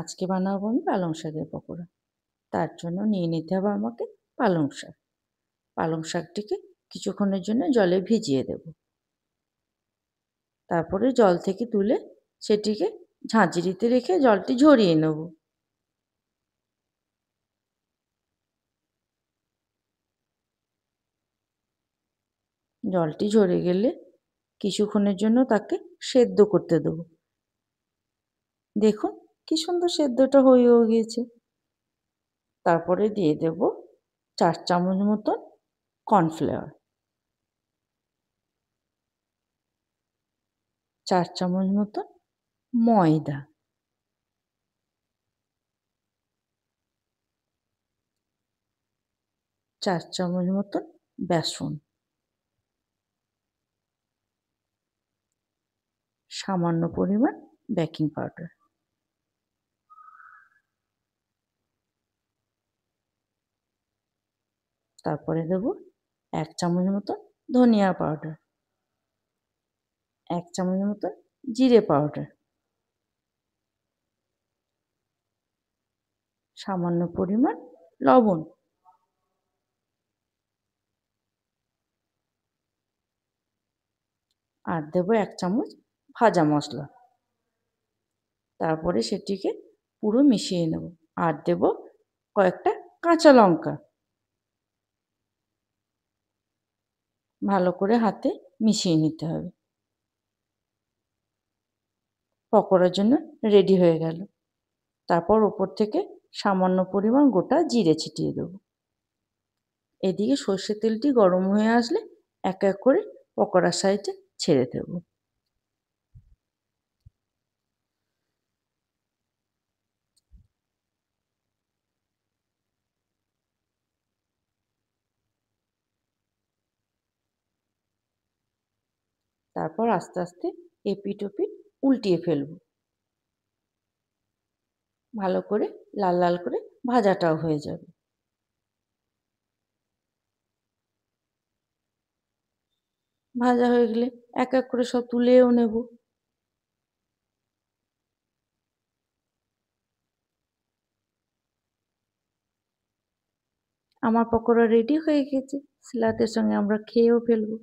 আজকে বানাবো আমি পালং শাকের পকোড়া। তার জন্য নিয়ে নিতে হবে আমাকে পালং শাক। পালং শাকটিকে কিছুক্ষণের জন্য জলে ভিজিয়ে দেব। তারপরে জল থেকে তুলে সেটিকে ঝাঁঝরিতে রেখে জলটি ঝরিয়ে নেব। জলটি ঝরে গেলে কিছুক্ষণের জন্য তাকে সেদ্ধ করতে দেব। দেখুন কি সুন্দর সেদ্ধটা হয়েও গিয়েছে। তারপরে দিয়ে দেব 4 চামচ মতন কর্নফ্লাওয়ার, 4 চামচ মতন ময়দা, 4 চামচ মতন বেসন, সামান্য পরিমাণ বেকিং পাউডার, তারপরে দেব 1 চামচ মতন ধনিয়া পাউডার, 1 চামচ মতন জিরে পাউডার, সামান্য পরিমাণ লবণ, আর দেব 1 চামচ ভাজা মশলা। তারপরে সেটিকে পুরো মিশিয়ে নেব। আর দেব কয়েকটা কাঁচা লঙ্কা। ভালো করে হাতে মিশিয়ে নিতে হবে। পকোড়ার জন্য রেডি হয়ে গেল। তারপর ওপর থেকে সামান্য পরিমাণ গোটা জিরে ছিটিয়ে দেব। এদিকে সর্ষের তেলটি গরম হয়ে আসলে এক এক করে পকোড়ার সাইজে ছেড়ে দেব। তারপর আস্তে আস্তে এপিঠ ওপিঠ উল্টিয়ে ফেলব। ভালো করে লাল লাল করে ভাজাটাও হয়ে যাবে। ভাজা হয়ে গেলে এক এক করে সব তুলেও নেব। আমার পকোড়া রেডি হয়ে গেছে। স্যালাডের সঙ্গে আমরা খেয়েও ফেলবো।